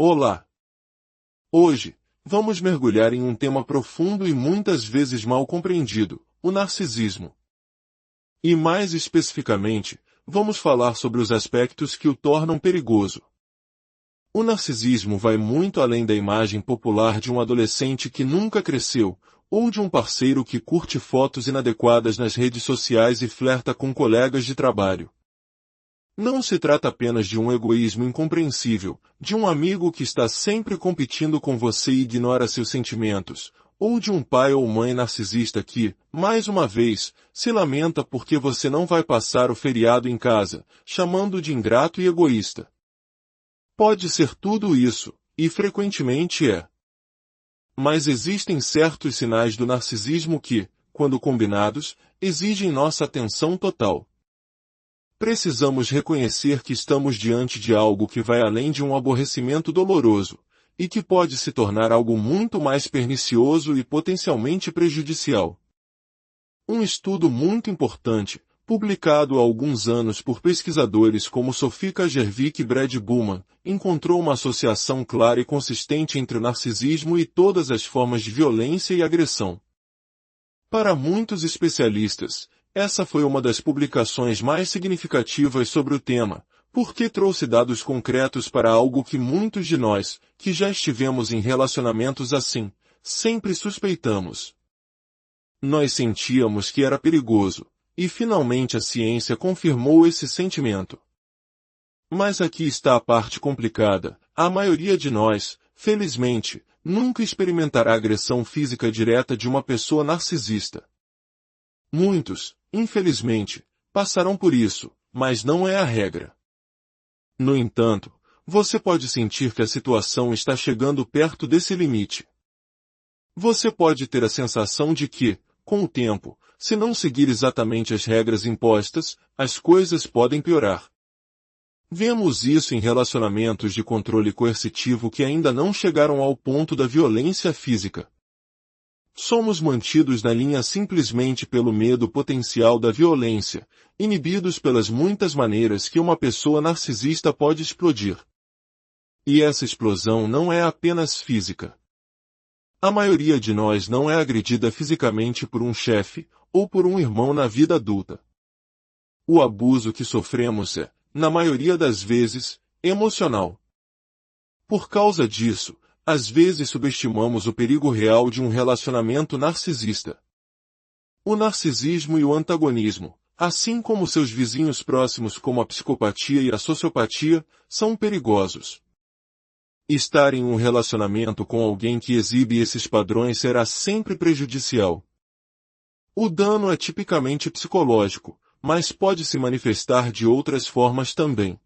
Olá! Hoje, vamos mergulhar em um tema profundo e muitas vezes mal compreendido, o narcisismo. E mais especificamente, vamos falar sobre os aspectos que o tornam perigoso. O narcisismo vai muito além da imagem popular de um adolescente que nunca cresceu, ou de um parceiro que curte fotos inadequadas nas redes sociais e flerta com colegas de trabalho. Não se trata apenas de um egoísmo incompreensível, de um amigo que está sempre competindo com você e ignora seus sentimentos, ou de um pai ou mãe narcisista que, mais uma vez, se lamenta porque você não vai passar o feriado em casa, chamando de ingrato e egoísta. Pode ser tudo isso, e frequentemente é. Mas existem certos sinais do narcisismo que, quando combinados, exigem nossa atenção total. Precisamos reconhecer que estamos diante de algo que vai além de um aborrecimento doloroso, e que pode se tornar algo muito mais pernicioso e potencialmente prejudicial. Um estudo muito importante, publicado há alguns anos por pesquisadores como Sophie Kajervik e Brad Buman, encontrou uma associação clara e consistente entre o narcisismo e todas as formas de violência e agressão. Para muitos especialistas, essa foi uma das publicações mais significativas sobre o tema, porque trouxe dados concretos para algo que muitos de nós, que já estivemos em relacionamentos assim, sempre suspeitamos. Nós sentíamos que era perigoso, e finalmente a ciência confirmou esse sentimento. Mas aqui está a parte complicada: a maioria de nós, felizmente, nunca experimentará agressão física direta de uma pessoa narcisista. Muitos, infelizmente, passarão por isso, mas não é a regra. No entanto, você pode sentir que a situação está chegando perto desse limite. Você pode ter a sensação de que, com o tempo, se não seguir exatamente as regras impostas, as coisas podem piorar. Vemos isso em relacionamentos de controle coercitivo que ainda não chegaram ao ponto da violência física. Somos mantidos na linha simplesmente pelo medo potencial da violência, inibidos pelas muitas maneiras que uma pessoa narcisista pode explodir. E essa explosão não é apenas física. A maioria de nós não é agredida fisicamente por um chefe, ou por um irmão na vida adulta. O abuso que sofremos é, na maioria das vezes, emocional. Por causa disso, às vezes subestimamos o perigo real de um relacionamento narcisista. O narcisismo e o antagonismo, assim como seus vizinhos próximos como a psicopatia e a sociopatia, são perigosos. Estar em um relacionamento com alguém que exibe esses padrões será sempre prejudicial. O dano é tipicamente psicológico, mas pode se manifestar de outras formas também.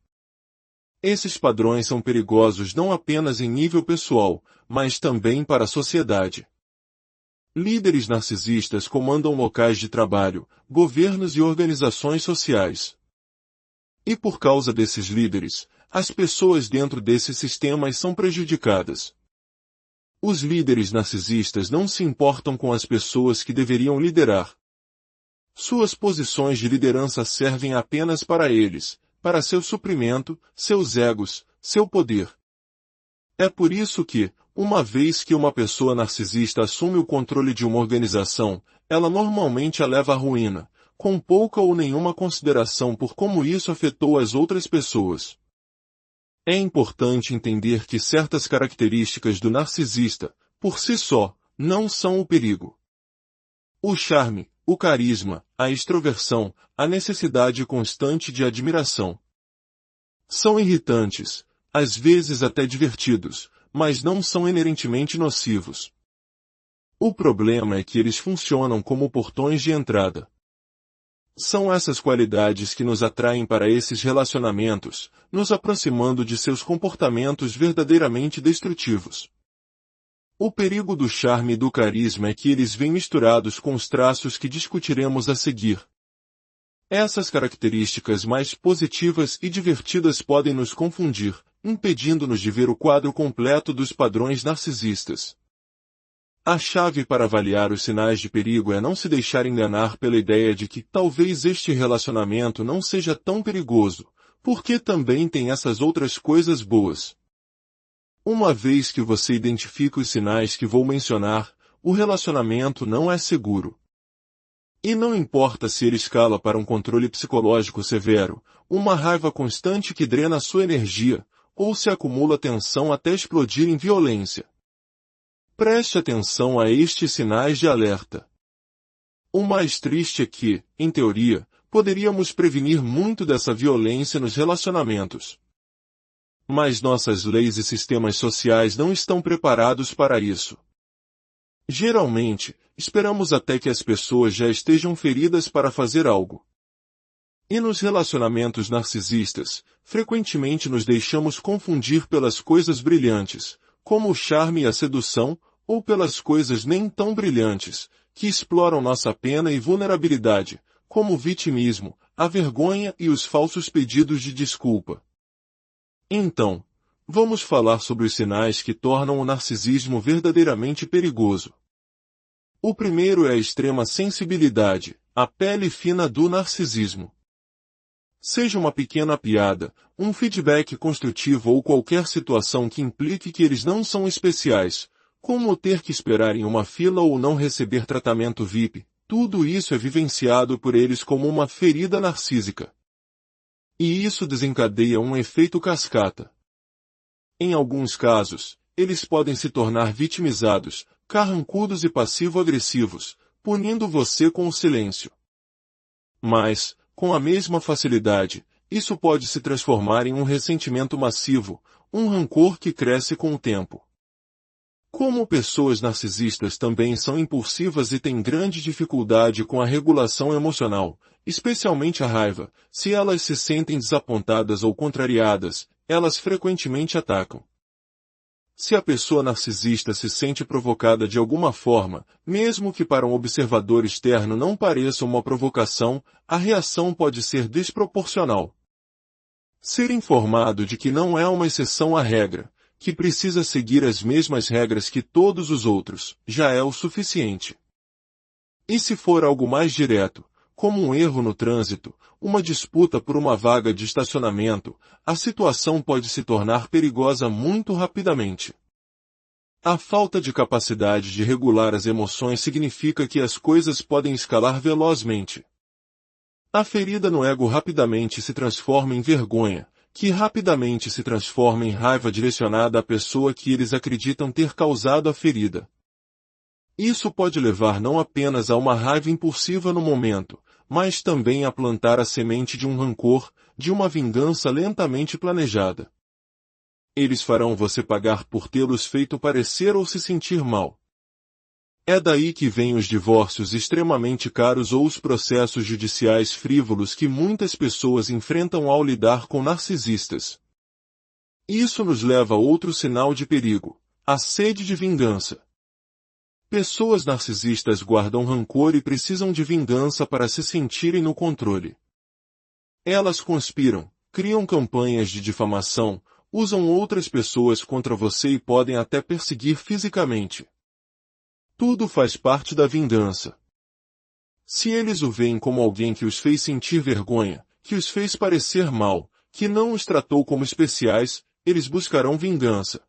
Esses padrões são perigosos não apenas em nível pessoal, mas também para a sociedade. Líderes narcisistas comandam locais de trabalho, governos e organizações sociais. E por causa desses líderes, as pessoas dentro desses sistemas são prejudicadas. Os líderes narcisistas não se importam com as pessoas que deveriam liderar. Suas posições de liderança servem apenas para eles, para seu suprimento, seus egos, seu poder. É por isso que, uma vez que uma pessoa narcisista assume o controle de uma organização, ela normalmente a leva à ruína, com pouca ou nenhuma consideração por como isso afetou as outras pessoas. É importante entender que certas características do narcisista, por si só, não são o perigo. O charme, o carisma, a extroversão, a necessidade constante de admiração. São irritantes, às vezes até divertidos, mas não são inerentemente nocivos. O problema é que eles funcionam como portões de entrada. São essas qualidades que nos atraem para esses relacionamentos, nos aproximando de seus comportamentos verdadeiramente destrutivos. O perigo do charme e do carisma é que eles vêm misturados com os traços que discutiremos a seguir. Essas características mais positivas e divertidas podem nos confundir, impedindo-nos de ver o quadro completo dos padrões narcisistas. A chave para avaliar os sinais de perigo é não se deixar enganar pela ideia de que talvez este relacionamento não seja tão perigoso, porque também tem essas outras coisas boas. Uma vez que você identifica os sinais que vou mencionar, o relacionamento não é seguro. E não importa se ele escala para um controle psicológico severo, uma raiva constante que drena sua energia, ou se acumula tensão até explodir em violência. Preste atenção a estes sinais de alerta. O mais triste é que, em teoria, poderíamos prevenir muito dessa violência nos relacionamentos. Mas nossas leis e sistemas sociais não estão preparados para isso. Geralmente, esperamos até que as pessoas já estejam feridas para fazer algo. E nos relacionamentos narcisistas, frequentemente nos deixamos confundir pelas coisas brilhantes, como o charme e a sedução, ou pelas coisas nem tão brilhantes, que exploram nossa pena e vulnerabilidade, como o vitimismo, a vergonha e os falsos pedidos de desculpa. Então, vamos falar sobre os sinais que tornam o narcisismo verdadeiramente perigoso. O primeiro é a extrema sensibilidade, a pele fina do narcisismo. Seja uma pequena piada, um feedback construtivo ou qualquer situação que implique que eles não são especiais, como ter que esperar em uma fila ou não receber tratamento VIP, tudo isso é vivenciado por eles como uma ferida narcísica. E isso desencadeia um efeito cascata. Em alguns casos, eles podem se tornar vitimizados, carrancudos e passivo-agressivos, punindo você com o silêncio. Mas, com a mesma facilidade, isso pode se transformar em um ressentimento massivo, um rancor que cresce com o tempo. Como pessoas narcisistas também são impulsivas e têm grande dificuldade com a regulação emocional, especialmente a raiva, se elas se sentem desapontadas ou contrariadas, elas frequentemente atacam. Se a pessoa narcisista se sente provocada de alguma forma, mesmo que para um observador externo não pareça uma provocação, a reação pode ser desproporcional. Ser informado de que não é uma exceção à regra, que precisa seguir as mesmas regras que todos os outros, já é o suficiente. E se for algo mais direto, como um erro no trânsito, uma disputa por uma vaga de estacionamento, a situação pode se tornar perigosa muito rapidamente. A falta de capacidade de regular as emoções significa que as coisas podem escalar velozmente. A ferida no ego rapidamente se transforma em vergonha, que rapidamente se transforma em raiva direcionada à pessoa que eles acreditam ter causado a ferida. Isso pode levar não apenas a uma raiva impulsiva no momento, mas também a plantar a semente de um rancor, de uma vingança lentamente planejada. Eles farão você pagar por tê-los feito parecer ou se sentir mal. É daí que vêm os divórcios extremamente caros ou os processos judiciais frívolos que muitas pessoas enfrentam ao lidar com narcisistas. Isso nos leva a outro sinal de perigo, a sede de vingança. Pessoas narcisistas guardam rancor e precisam de vingança para se sentirem no controle. Elas conspiram, criam campanhas de difamação, usam outras pessoas contra você e podem até perseguir fisicamente. Tudo faz parte da vingança. Se eles o veem como alguém que os fez sentir vergonha, que os fez parecer mal, que não os tratou como especiais, eles buscarão vingança.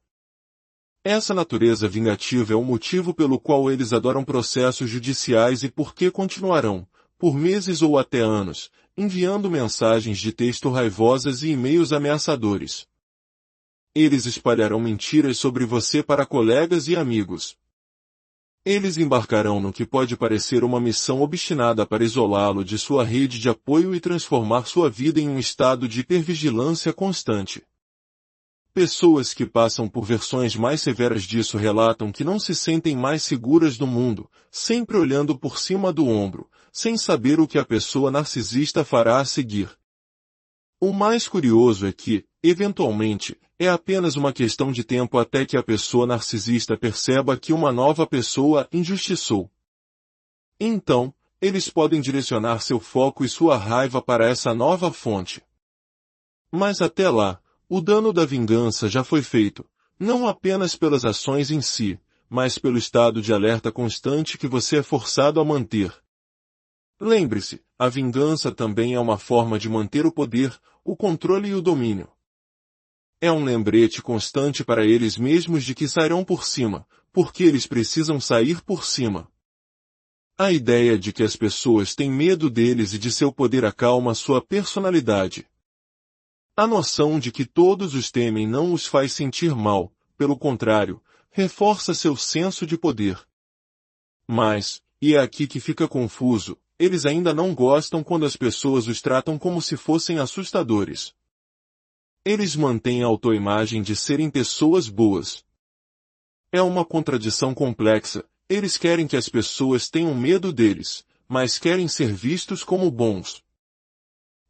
Essa natureza vingativa é o motivo pelo qual eles adoram processos judiciais e por que continuarão, por meses ou até anos, enviando mensagens de texto raivosas e e-mails ameaçadores. Eles espalharão mentiras sobre você para colegas e amigos. Eles embarcarão no que pode parecer uma missão obstinada para isolá-lo de sua rede de apoio e transformar sua vida em um estado de hipervigilância constante. Pessoas que passam por versões mais severas disso relatam que não se sentem mais seguras no mundo, sempre olhando por cima do ombro, sem saber o que a pessoa narcisista fará a seguir. O mais curioso é que, eventualmente, é apenas uma questão de tempo até que a pessoa narcisista perceba que uma nova pessoa injustiçou. Então, eles podem direcionar seu foco e sua raiva para essa nova fonte. Mas até lá, o dano da vingança já foi feito, não apenas pelas ações em si, mas pelo estado de alerta constante que você é forçado a manter. Lembre-se, a vingança também é uma forma de manter o poder, o controle e o domínio. É um lembrete constante para eles mesmos de que sairão por cima, porque eles precisam sair por cima. A ideia de que as pessoas têm medo deles e de seu poder acalma sua personalidade. A noção de que todos os temem não os faz sentir mal, pelo contrário, reforça seu senso de poder. Mas, e é aqui que fica confuso, eles ainda não gostam quando as pessoas os tratam como se fossem assustadores. Eles mantêm a autoimagem de serem pessoas boas. É uma contradição complexa. Eles querem que as pessoas tenham medo deles, mas querem ser vistos como bons.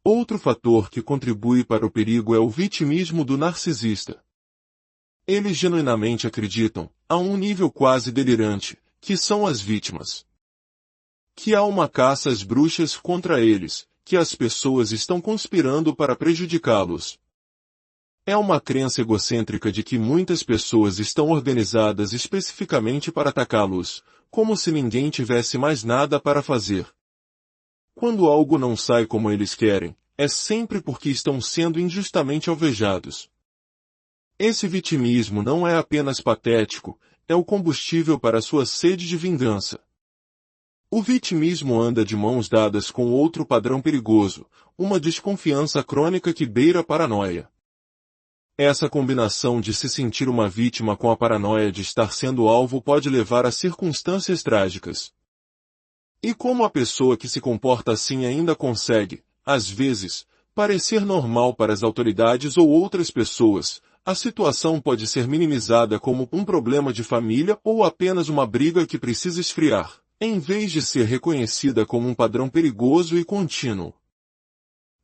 Outro fator que contribui para o perigo é o vitimismo do narcisista. Eles genuinamente acreditam, a um nível quase delirante, que são as vítimas. Que há uma caça às bruxas contra eles, que as pessoas estão conspirando para prejudicá-los. É uma crença egocêntrica de que muitas pessoas estão organizadas especificamente para atacá-los, como se ninguém tivesse mais nada para fazer. Quando algo não sai como eles querem, é sempre porque estão sendo injustamente alvejados. Esse vitimismo não é apenas patético, é o combustível para sua sede de vingança. O vitimismo anda de mãos dadas com outro padrão perigoso, uma desconfiança crônica que beira a paranoia. Essa combinação de se sentir uma vítima com a paranoia de estar sendo alvo pode levar a circunstâncias trágicas. E como a pessoa que se comporta assim ainda consegue, às vezes, parecer normal para as autoridades ou outras pessoas, a situação pode ser minimizada como um problema de família ou apenas uma briga que precisa esfriar, em vez de ser reconhecida como um padrão perigoso e contínuo.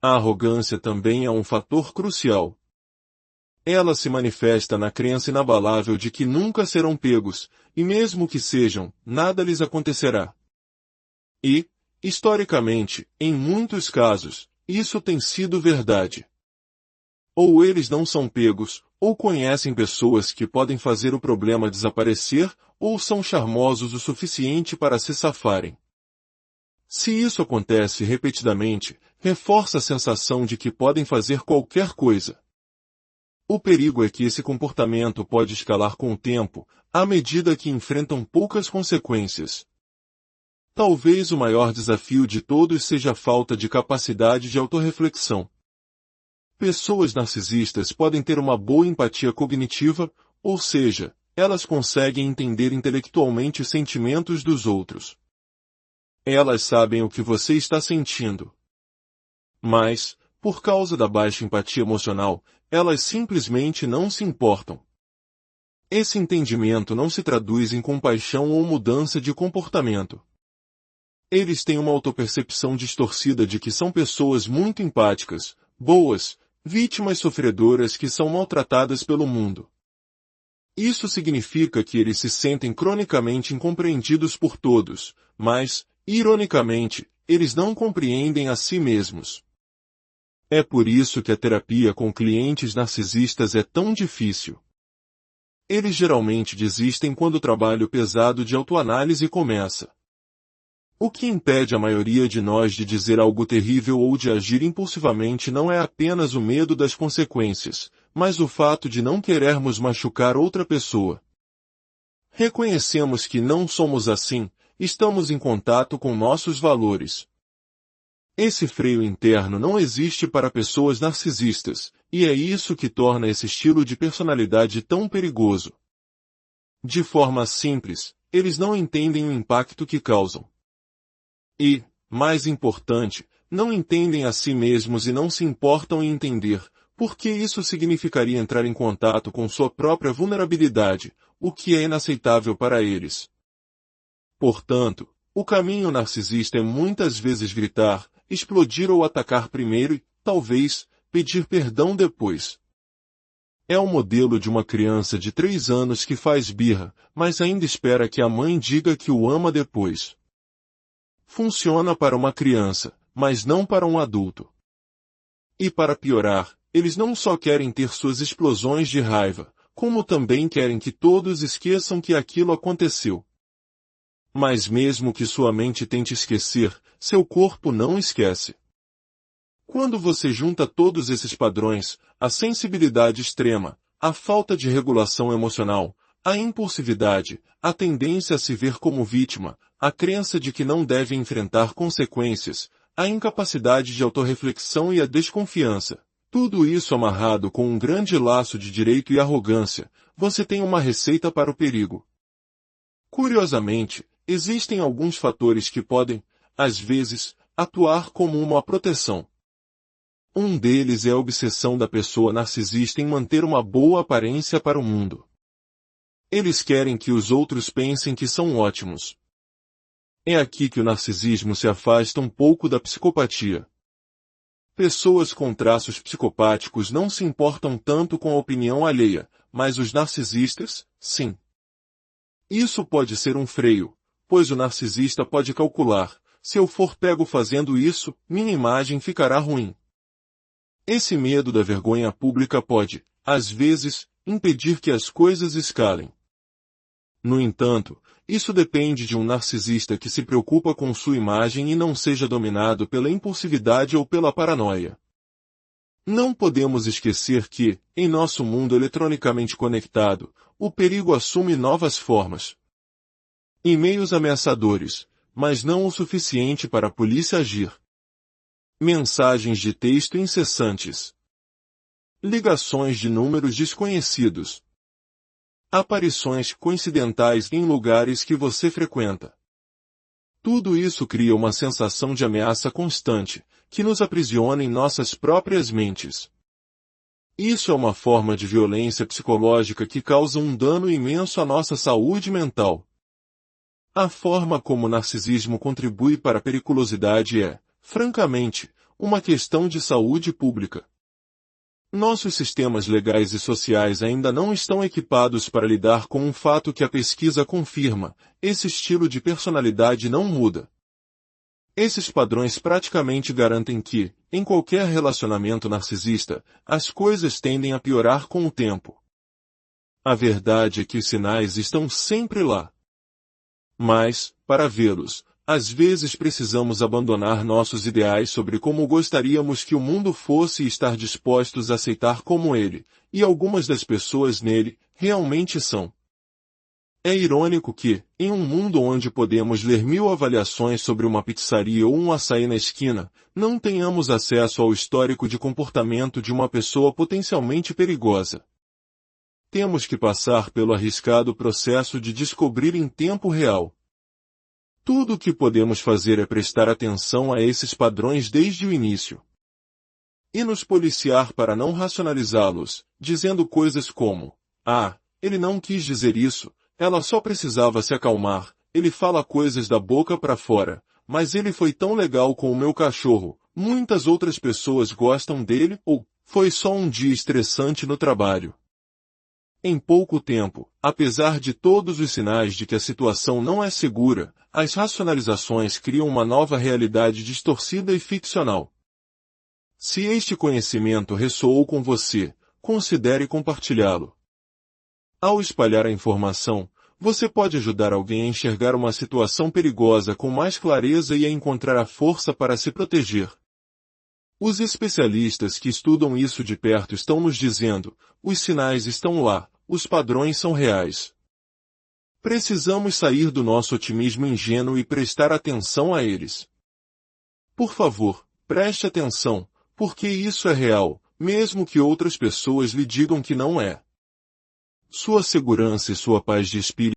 A arrogância também é um fator crucial. Ela se manifesta na crença inabalável de que nunca serão pegos, e mesmo que sejam, nada lhes acontecerá. E, historicamente, em muitos casos, isso tem sido verdade. Ou eles não são pegos, ou conhecem pessoas que podem fazer o problema desaparecer, ou são charmosos o suficiente para se safarem. Se isso acontece repetidamente, reforça a sensação de que podem fazer qualquer coisa. O perigo é que esse comportamento pode escalar com o tempo, à medida que enfrentam poucas consequências. Talvez o maior desafio de todos seja a falta de capacidade de autorreflexão. Pessoas narcisistas podem ter uma boa empatia cognitiva, ou seja, elas conseguem entender intelectualmente os sentimentos dos outros. Elas sabem o que você está sentindo. Mas, por causa da baixa empatia emocional, elas simplesmente não se importam. Esse entendimento não se traduz em compaixão ou mudança de comportamento. Eles têm uma autopercepção distorcida de que são pessoas muito empáticas, boas, vítimas sofredoras que são maltratadas pelo mundo. Isso significa que eles se sentem cronicamente incompreendidos por todos, mas, ironicamente, eles não compreendem a si mesmos. É por isso que a terapia com clientes narcisistas é tão difícil. Eles geralmente desistem quando o trabalho pesado de autoanálise começa. O que impede a maioria de nós de dizer algo terrível ou de agir impulsivamente não é apenas o medo das consequências, mas o fato de não querermos machucar outra pessoa. Reconhecemos que não somos assim, estamos em contato com nossos valores. Esse freio interno não existe para pessoas narcisistas, e é isso que torna esse estilo de personalidade tão perigoso. De forma simples, eles não entendem o impacto que causam. E, mais importante, não entendem a si mesmos e não se importam em entender, porque isso significaria entrar em contato com sua própria vulnerabilidade, o que é inaceitável para eles. Portanto, o caminho narcisista é muitas vezes gritar, explodir ou atacar primeiro e, talvez, pedir perdão depois. É o modelo de uma criança de 3 anos que faz birra, mas ainda espera que a mãe diga que o ama depois. Funciona para uma criança, mas não para um adulto. E para piorar, eles não só querem ter suas explosões de raiva, como também querem que todos esqueçam que aquilo aconteceu. Mas mesmo que sua mente tente esquecer, seu corpo não esquece. Quando você junta todos esses padrões, a sensibilidade extrema, a falta de regulação emocional, a impulsividade, a tendência a se ver como vítima, a crença de que não deve enfrentar consequências, a incapacidade de autorreflexão e a desconfiança, tudo isso amarrado com um grande laço de direito e arrogância, você tem uma receita para o perigo. Curiosamente, existem alguns fatores que podem, às vezes, atuar como uma proteção. Um deles é a obsessão da pessoa narcisista em manter uma boa aparência para o mundo. Eles querem que os outros pensem que são ótimos. É aqui que o narcisismo se afasta um pouco da psicopatia. Pessoas com traços psicopáticos não se importam tanto com a opinião alheia, mas os narcisistas, sim. Isso pode ser um freio, pois o narcisista pode calcular, se eu for pego fazendo isso, minha imagem ficará ruim. Esse medo da vergonha pública pode, às vezes, impedir que as coisas escalem. No entanto, isso depende de um narcisista que se preocupa com sua imagem e não seja dominado pela impulsividade ou pela paranoia. Não podemos esquecer que, em nosso mundo eletronicamente conectado, o perigo assume novas formas. E-mails ameaçadores, mas não o suficiente para a polícia agir. Mensagens de texto incessantes. Ligações de números desconhecidos. Aparições coincidentais em lugares que você frequenta. Tudo isso cria uma sensação de ameaça constante, que nos aprisiona em nossas próprias mentes. Isso é uma forma de violência psicológica que causa um dano imenso à nossa saúde mental. A forma como o narcisismo contribui para a periculosidade é, francamente, uma questão de saúde pública. Nossos sistemas legais e sociais ainda não estão equipados para lidar com um fato que a pesquisa confirma: esse estilo de personalidade não muda. Esses padrões praticamente garantem que, em qualquer relacionamento narcisista, as coisas tendem a piorar com o tempo. A verdade é que os sinais estão sempre lá. Mas, para vê-los, às vezes precisamos abandonar nossos ideais sobre como gostaríamos que o mundo fosse e estar dispostos a aceitar como ele, e algumas das pessoas nele, realmente são. É irônico que, em um mundo onde podemos ler 1000 avaliações sobre uma pizzaria ou um açaí na esquina, não tenhamos acesso ao histórico de comportamento de uma pessoa potencialmente perigosa. Temos que passar pelo arriscado processo de descobrir em tempo real. Tudo o que podemos fazer é prestar atenção a esses padrões desde o início. E nos policiar para não racionalizá-los, dizendo coisas como: "Ah, ele não quis dizer isso, ela só precisava se acalmar, ele fala coisas da boca para fora, mas ele foi tão legal com o meu cachorro, muitas outras pessoas gostam dele", ou "foi só um dia estressante no trabalho". Em pouco tempo, apesar de todos os sinais de que a situação não é segura, as racionalizações criam uma nova realidade distorcida e ficcional. Se este conhecimento ressoou com você, considere compartilhá-lo. Ao espalhar a informação, você pode ajudar alguém a enxergar uma situação perigosa com mais clareza e a encontrar a força para se proteger. Os especialistas que estudam isso de perto estão nos dizendo: os sinais estão lá, os padrões são reais. Precisamos sair do nosso otimismo ingênuo e prestar atenção a eles. Por favor, preste atenção, porque isso é real, mesmo que outras pessoas lhe digam que não é. Sua segurança e sua paz de espírito